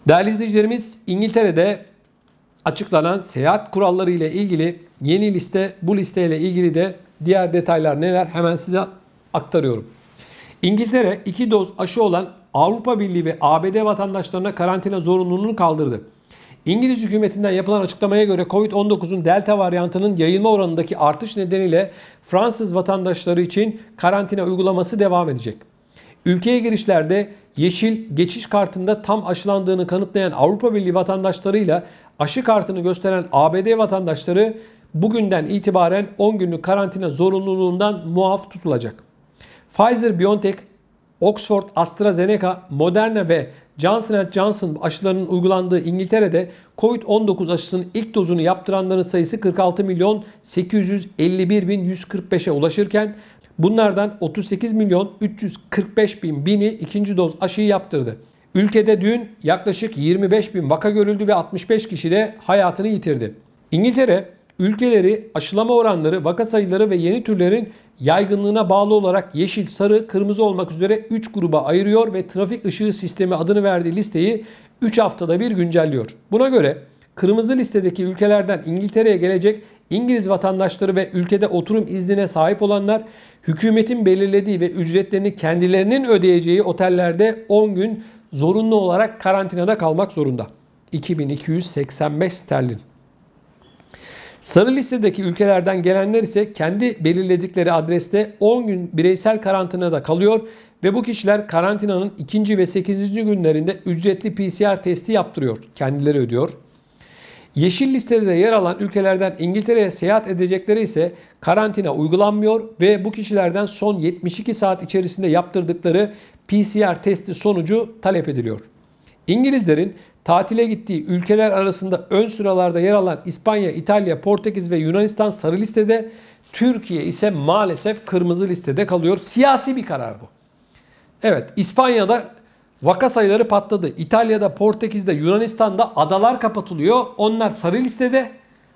Değerli izleyicilerimiz, İngiltere'de açıklanan seyahat kuralları ile ilgili yeni liste, bu listeyle ilgili de diğer detaylar neler hemen size aktarıyorum. İngiltere 2 doz aşı olan Avrupa Birliği ve ABD vatandaşlarına karantina zorunluluğunu kaldırdı. İngiliz hükümetinden yapılan açıklamaya göre Covid-19'un Delta varyantının yayılma oranındaki artış nedeniyle Fransız vatandaşları için karantina uygulaması devam edecek. Ülkeye girişlerde yeşil geçiş kartında tam aşılandığını kanıtlayan Avrupa Birliği vatandaşlarıyla aşı kartını gösteren ABD vatandaşları bugünden itibaren 10 günlük karantina zorunluluğundan muaf tutulacak. Pfizer-BioNTech, Oxford, AstraZeneca, Moderna ve Johnson & Johnson aşılarının uygulandığı İngiltere'de Covid-19 aşısının ilk dozunu yaptıranların sayısı 46.851.145'e ulaşırken bunlardan 38.345.000'i ikinci doz aşıyı yaptırdı. Ülkede dün yaklaşık 25.000 vaka görüldü ve 65 kişi de hayatını yitirdi. İngiltere, ülkeleri aşılama oranları, vaka sayıları ve yeni türlerin yaygınlığına bağlı olarak yeşil, sarı, kırmızı olmak üzere 3 gruba ayırıyor ve trafik ışığı sistemi adını verdiği listeyi 3 haftada bir güncelliyor. Buna göre kırmızı listedeki ülkelerden İngiltere'ye gelecek İngiliz vatandaşları ve ülkede oturum iznine sahip olanlar hükümetin belirlediği ve ücretlerini kendilerinin ödeyeceği otellerde 10 gün zorunlu olarak karantinada kalmak zorunda. 2285 sterlin. Sarı listedeki ülkelerden gelenler ise kendi belirledikleri adreste 10 gün bireysel karantinada kalıyor ve bu kişiler karantinanın 2. ve 8. günlerinde ücretli PCR testi yaptırıyor. Kendileri ödüyor. Yeşil listede yer alan ülkelerden İngiltere'ye seyahat edecekleri ise karantina uygulanmıyor ve bu kişilerden son 72 saat içerisinde yaptırdıkları PCR testi sonucu talep ediliyor. İngilizlerin tatile gittiği ülkeler arasında ön sıralarda yer alan İspanya, İtalya, Portekiz ve Yunanistan sarı listede, Türkiye ise maalesef kırmızı listede kalıyor. Siyasi bir karar bu. Evet, İspanya'da vaka sayıları patladı. İtalya'da, Portekiz'de, Yunanistan'da adalar kapatılıyor. Onlar sarı listede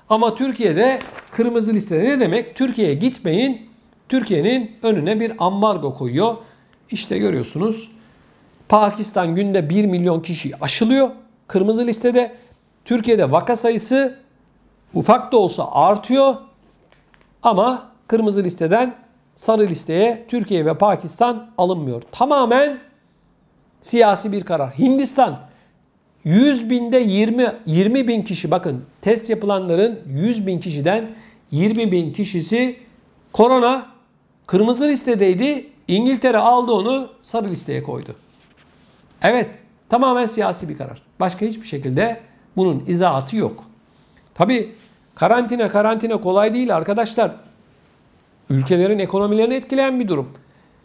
ama Türkiye'de kırmızı listede. Ne demek? Türkiye'ye gitmeyin. Türkiye'nin önüne bir ambargo koyuyor. İşte görüyorsunuz. Pakistan günde 1 milyon kişi aşılıyor. Kırmızı listede. Türkiye'de vaka sayısı ufak da olsa artıyor. Ama kırmızı listeden sarı listeye Türkiye ve Pakistan alınmıyor. Tamamen siyasi bir karar. Hindistan 100 binde 20 bin kişi, bakın test yapılanların 100 bin kişiden 20 bin kişisi korona, kırmızı listedeydi. İngiltere aldı onu sarı listeye koydu. Evet, tamamen siyasi bir karar. Başka hiçbir şekilde bunun izahatı yok. Tabii karantina kolay değil arkadaşlar. Ülkelerin ekonomilerini etkileyen bir durum.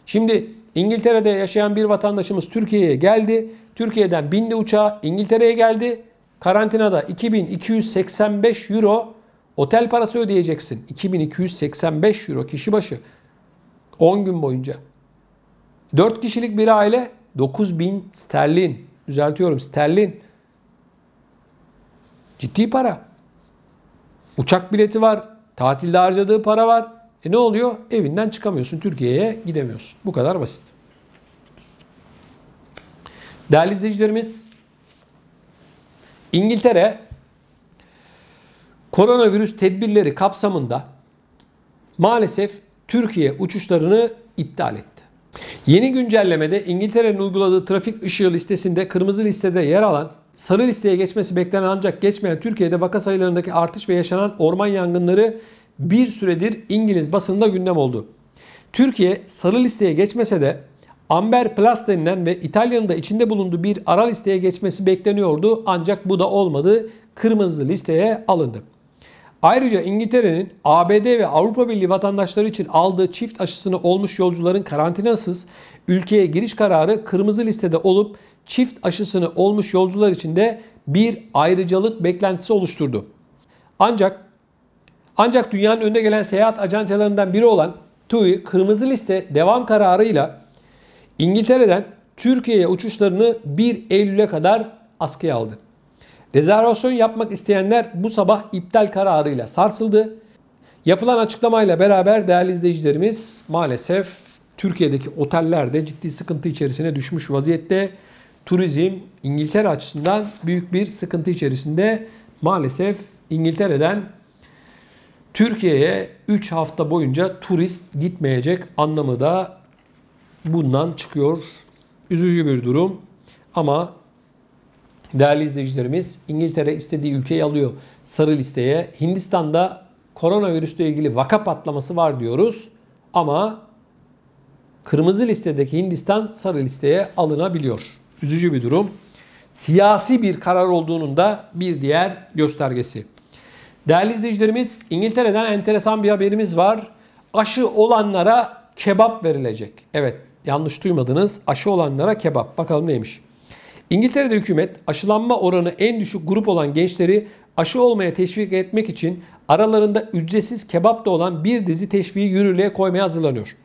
Şimdi İngiltere'de yaşayan bir vatandaşımız Türkiye'ye geldi. Türkiye'den bindi uçağa, İngiltere'ye geldi. Karantinada 2285 euro otel parası ödeyeceksin. 2285 euro kişi başı. 10 gün boyunca. 4 kişilik bir aile 9000 sterlin. Düzeltiyorum, sterlin. Ciddi para. Uçak bileti var. Tatilde harcadığı para var. Ne oluyor? Evinden çıkamıyorsun. Türkiye'ye gidemiyorsun. Bu kadar basit. Değerli izleyicilerimiz, İngiltere koronavirüs tedbirleri kapsamında maalesef Türkiye uçuşlarını iptal etti. Yeni güncellemede İngiltere'nin uyguladığı trafik ışığı listesinde kırmızı listede yer alan, sarı listeye geçmesi beklenen ancak geçmeyen Türkiye'de vaka sayılarındaki artış ve yaşanan orman yangınları bir süredir İngiliz basınında gündem oldu. Türkiye sarı listeye geçmese de Amber Plus denilen ve İtalya'nın da içinde bulunduğu bir ara listeye geçmesi bekleniyordu ancak bu da olmadı. Kırmızı listeye alındı. Ayrıca İngiltere'nin ABD ve Avrupa Birliği vatandaşları için aldığı çift aşısını olmuş yolcuların karantinasız ülkeye giriş kararı kırmızı listede olup çift aşısını olmuş yolcular için de bir ayrıcalık beklentisi oluşturdu. Ancak dünyanın önde gelen seyahat ajantalarından biri olan TUI kırmızı liste devam kararıyla İngiltere'den Türkiye'ye uçuşlarını 1 Eylül'e kadar askıya aldı. Rezervasyon yapmak isteyenler bu sabah iptal kararıyla sarsıldı. Yapılan açıklamayla beraber değerli izleyicilerimiz maalesef Türkiye'deki oteller de ciddi sıkıntı içerisine düşmüş vaziyette. turizm İngiltere açısından büyük bir sıkıntı içerisinde. Maalesef İngiltere'den Türkiye'ye 3 hafta boyunca turist gitmeyecek anlamı da bundan çıkıyor. Üzücü bir durum ama değerli izleyicilerimiz, İngiltere istediği ülkeyi alıyor sarı listeye. Hindistan'da koronavirüsle ilgili vaka patlaması var diyoruz ama kırmızı listedeki Hindistan sarı listeye alınabiliyor. Üzücü bir durum. Siyasi bir karar olduğunun da bir diğer göstergesi. Değerli izleyicilerimiz, İngiltere'den enteresan bir haberimiz var. Aşı olanlara kebap verilecek. Evet, yanlış duymadınız. Aşı olanlara kebap. Bakalım neymiş? İngiltere'de hükümet aşılanma oranı en düşük grup olan gençleri aşı olmaya teşvik etmek için aralarında ücretsiz kebap da olan bir dizi teşviği yürürlüğe koymaya hazırlanıyor.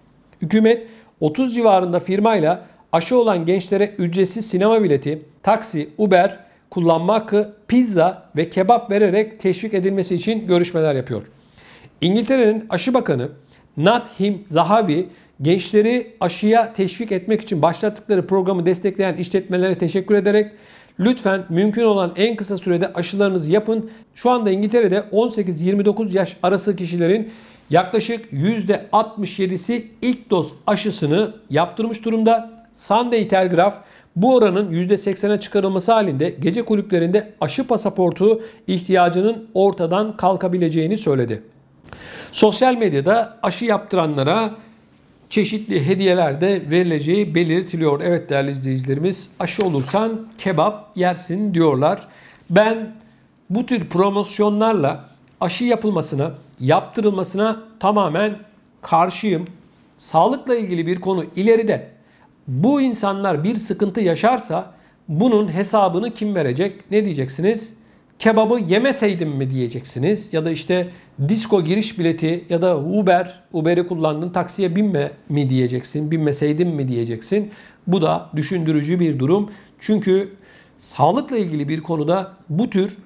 Hükümet 30 civarında firmayla aşı olan gençlere ücretsiz sinema bileti, taksi, Uber kullanma hakkı, pizza ve kebap vererek teşvik edilmesi için görüşmeler yapıyor. İngiltere'nin aşı bakanı Nadhim Zahawi, gençleri aşıya teşvik etmek için başlattıkları programı destekleyen işletmelere teşekkür ederek lütfen mümkün olan en kısa sürede aşılarınızı yapın. Şu anda İngiltere'de 18-29 yaş arası kişilerin yaklaşık %67'si ilk doz aşısını yaptırmış durumda. Sunday Telegraph bu oranın %80'e çıkarılması halinde gece kulüplerinde aşı pasaportu ihtiyacının ortadan kalkabileceğini söyledi. Sosyal medyada aşı yaptıranlara çeşitli hediyeler de verileceği belirtiliyor. Evet değerli izleyicilerimiz, aşı olursan kebap yersin diyorlar. Ben bu tür promosyonlarla aşı yapılmasına, yaptırılmasına tamamen karşıyım. Sağlıkla ilgili bir konu ileride bu insanlar bir sıkıntı yaşarsa bunun hesabını kim verecek? Ne diyeceksiniz? Kebabı yemeseydim mi diyeceksiniz? Ya da işte disco giriş bileti ya da Uber'i kullandın taksiye binme mi diyeceksin? Binmeseydin mi diyeceksin? Bu da düşündürücü bir durum. Çünkü sağlıkla ilgili bir konuda bu tür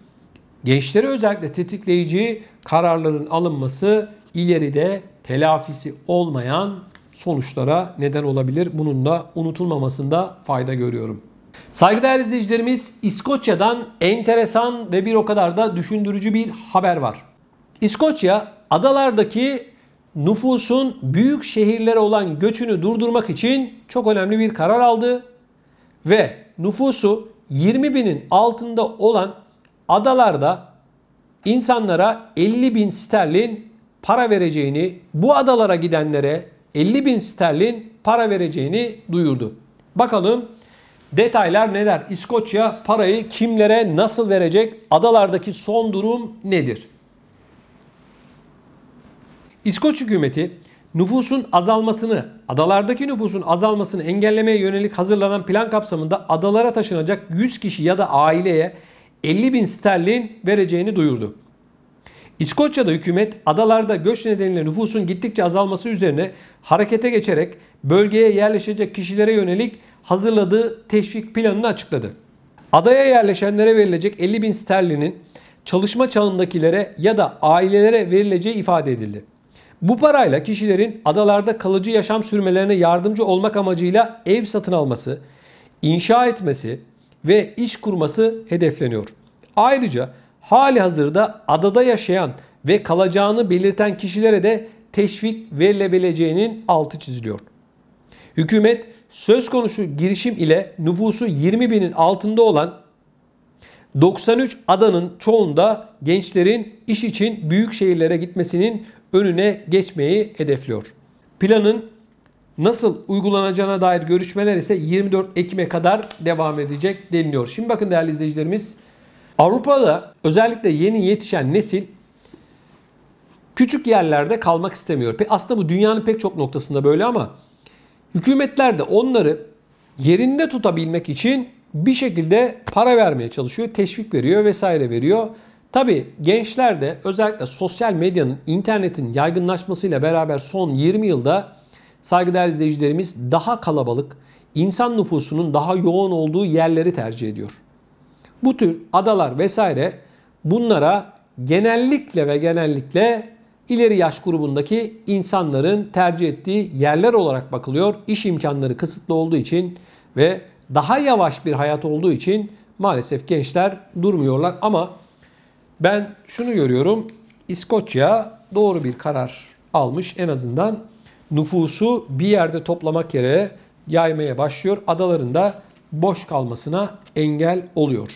gençleri özellikle tetikleyici kararların alınması ileride telafisi olmayan sonuçlara neden olabilir. Bunun da unutulmamasında fayda görüyorum. Saygıdeğer izleyicilerimiz, İskoçya'dan enteresan ve bir o kadar da düşündürücü bir haber var. İskoçya, adalardaki nüfusun büyük şehirlere olan göçünü durdurmak için çok önemli bir karar aldı. Ve nüfusu 20 binin altında olan adalarda insanlara 50 bin sterlin para vereceğini, bu adalara gidenlere 50 bin sterlin para vereceğini duyurdu. Bakalım detaylar neler? İskoçya parayı kimlere nasıl verecek? Adalardaki son durum nedir? İskoç hükümeti adalardaki nüfusun azalmasını engellemeye yönelik hazırlanan plan kapsamında adalara taşınacak 100 kişi ya da aileye 50 bin sterlin vereceğini duyurdu. İskoçya'da hükümet adalarda göç nedeniyle nüfusun gittikçe azalması üzerine harekete geçerek bölgeye yerleşecek kişilere yönelik hazırladığı teşvik planını açıkladı. Adaya yerleşenlere verilecek 50 bin sterlinin çalışma çağındakilere ya da ailelere verileceği ifade edildi. Bu parayla kişilerin adalarda kalıcı yaşam sürmelerine yardımcı olmak amacıyla ev satın alması, inşa etmesi ve iş kurması hedefleniyor. Ayrıca hali hazırda adada yaşayan ve kalacağını belirten kişilere de teşvik verilebileceğinin altı çiziliyor. Hükümet söz konusu girişim ile nüfusu 20 binin altında olan 93 adanın çoğunda gençlerin iş için büyük şehirlere gitmesinin önüne geçmeyi hedefliyor. Planın nasıl uygulanacağına dair görüşmeler ise 24 Ekim'e kadar devam edecek deniliyor. Şimdi bakın değerli izleyicilerimiz, Avrupa'da özellikle yeni yetişen nesil küçük yerlerde kalmak istemiyor. Aslında bu dünyanın pek çok noktasında böyle ama hükümetler de onları yerinde tutabilmek için bir şekilde para vermeye çalışıyor, teşvik veriyor vesaire veriyor. Tabii gençler de özellikle sosyal medyanın, internetin yaygınlaşmasıyla beraber son 20 yılda saygıdeğer izleyicilerimiz daha kalabalık, insan nüfusunun daha yoğun olduğu yerleri tercih ediyor. Bu tür adalar vesaire bunlara genellikle ileri yaş grubundaki insanların tercih ettiği yerler olarak bakılıyor. İş imkanları kısıtlı olduğu için ve daha yavaş bir hayat olduğu için maalesef gençler durmuyorlar. Ama ben şunu görüyorum. İskoçya doğru bir karar almış. En azından nüfusu bir yerde toplamak yerine yaymaya başlıyor. Adalarında boş kalmasına engel oluyor.